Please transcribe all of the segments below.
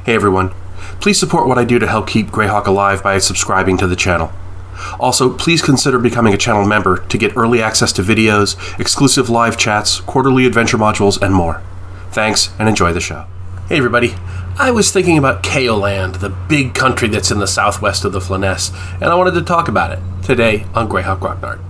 Hey everyone, please support what I do to help keep Greyhawk alive by subscribing to the channel. Also, please consider becoming a channel member to get early access to videos, exclusive live chats, quarterly adventure modules, and more. Thanks, and enjoy the show. Hey everybody, I was thinking about Keoland, the big country that's in the southwest of the Flanaess, and I wanted to talk about it today on Greyhawk Grognard.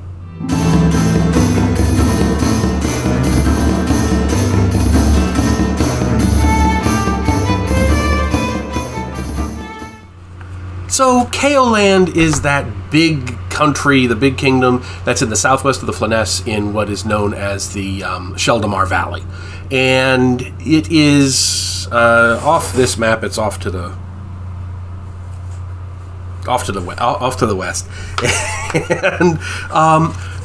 So, Keoland is that big country, the big kingdom that's in the southwest of the Flanaess in what is known as the Sheldamar Valley. And it is off this map, it's off to the west. And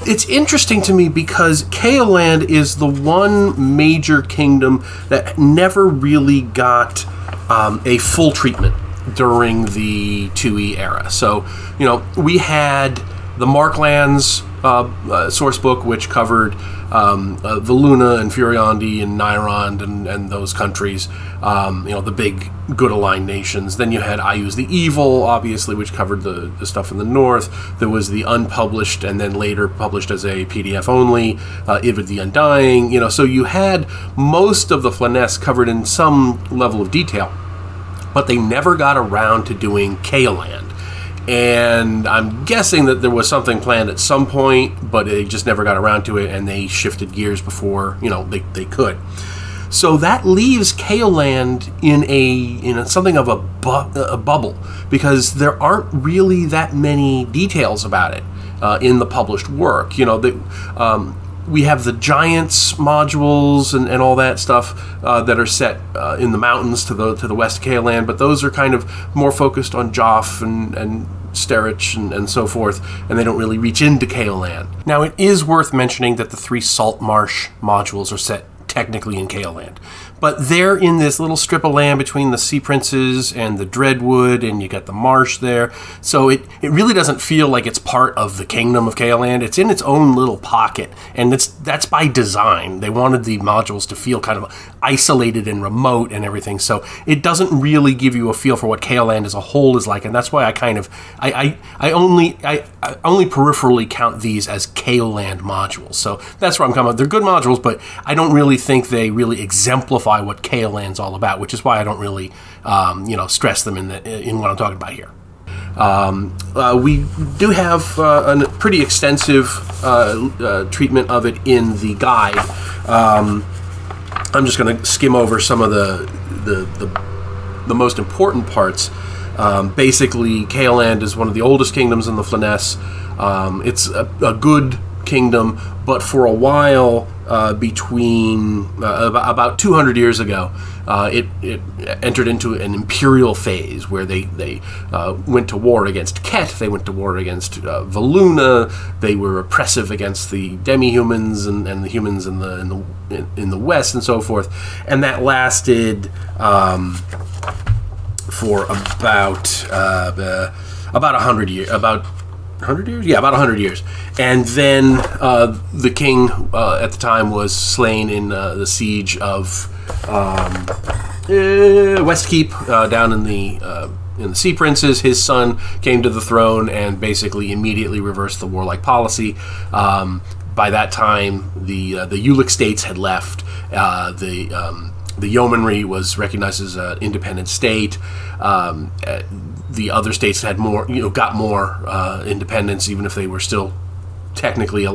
it's interesting to me because Keoland is the one major kingdom that never really got a full treatment during the 2E era. So, we had the Marklands source book, which covered Valuna and Furiondi and Nyrond and those countries, the big good aligned nations. Then you had I Use the Evil, obviously, which covered the stuff in the north. There was the unpublished and then later published as a PDF only, Ivid the Undying. So you had most of the Flanaess covered in some level of detail, but they never got around to doing Keoland. And I'm guessing that there was something planned at some point, but they just never got around to it, and they shifted gears before, they could. So that leaves Keoland in something of a bubble, because there aren't really that many details about it in the published work. We have the Giants modules and all that stuff that are set in the mountains to the west of Keoland, but those are kind of more focused on Joff and Sterich and so forth, and they don't really reach into Keoland. Now, it is worth mentioning that the 3 Salt Marsh modules are set technically in Keoland, but they're in this little strip of land between the Sea Princes and the Dreadwood, and you got the marsh there, so it really doesn't feel like it's part of the Kingdom of Keoland. It's in its own little pocket, and that's by design. They wanted the modules to feel kind of isolated and remote and everything, so it doesn't really give you a feel for what Keoland as a whole is like, and that's why I only peripherally count these as Keoland modules. So that's where I'm coming. They're good modules, but I don't really think they really exemplify what Keoland's all about, which is why I don't really stress them in what I'm talking about here. We do have a pretty extensive treatment of it in the guide. I'm just going to skim over some of the most important parts. Basically, Keoland is one of the oldest kingdoms in the Flanaess. It's a good kingdom, but for a while, between about 200 years ago, it entered into an imperial phase where they went to war against Ket, they went to war against Valuna, they were oppressive against the demi-humans and the humans in the west and so forth, and that lasted for about 100 years. About 100 years? Yeah, about 100 years. And then the king at the time was slain in the siege of Westkeep down in the Sea Princes. His son came to the throne and basically immediately reversed the warlike policy. By that time, the Ulic states had left. The yeomanry was recognized as an independent state. The other states had got more independence, even if they were still technically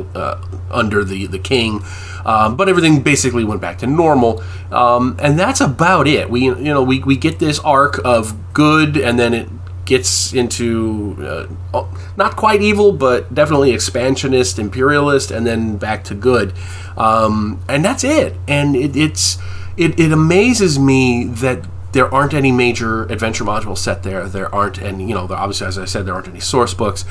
under the king. But everything basically went back to normal, and that's about it. We get this arc of good, and then it gets into not quite evil, but definitely expansionist, imperialist, and then back to good, and that's it. And it amazes me that there aren't any major adventure modules set there. There aren't any, obviously, as I said, there aren't any source books.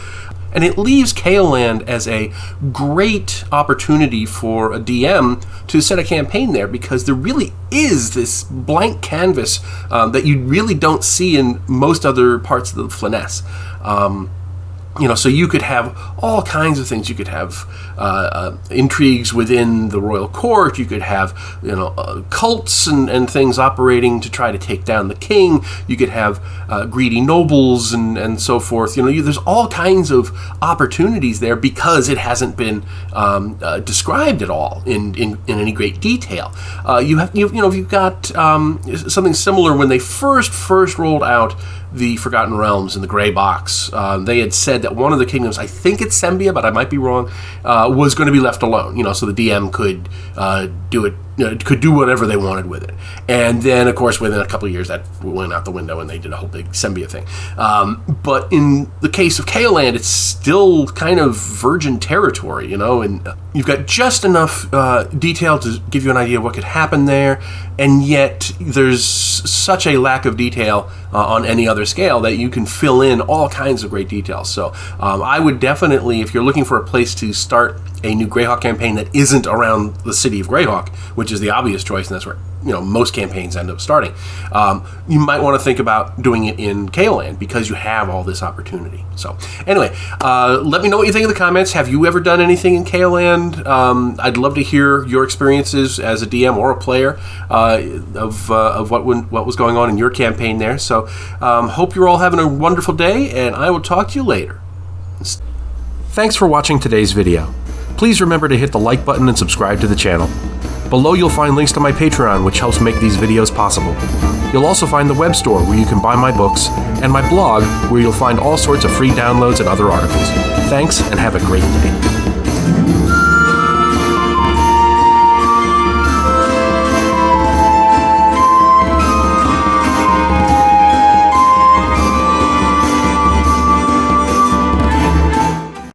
And it leaves Keoland as a great opportunity for a DM to set a campaign there, because there really is this blank canvas that you really don't see in most other parts of the Flanaess. So you could have all kinds of things. You could have intrigues within the royal court. You could have, cults and things operating to try to take down the king. You could have greedy nobles and so forth. There's all kinds of opportunities there because it hasn't been described at all in any great detail. You've got something similar when they first rolled out the Forgotten Realms in the gray box. They had said that one of the kingdoms, I think it's Sembia, but I might be wrong, was going to be left alone. So the DM could do it. Could do whatever they wanted with it. And then, of course, within a couple of years, that went out the window and they did a whole big Sembia thing. But in the case of Keoland, it's still kind of virgin territory, and you've got just enough detail to give you an idea of what could happen there, and yet there's such a lack of detail on any other scale that you can fill in all kinds of great details. So I would definitely, if you're looking for a place to start a new Greyhawk campaign that isn't around the city of Greyhawk, which is the obvious choice, and that's where most campaigns end up starting, you might want to think about doing it in Keoland because you have all this opportunity. So anyway, let me know what you think in the comments. Have you ever done anything in Keoland? I'd love to hear your experiences as a DM or a player of what was going on in your campaign there. So hope you're all having a wonderful day, and I will talk to you later. Thanks for watching today's video. Please remember to hit the like button and subscribe to the channel. Below you'll find links to my Patreon, which helps make these videos possible. You'll also find the web store where you can buy my books, and my blog where you'll find all sorts of free downloads and other articles. Thanks, and have a great day.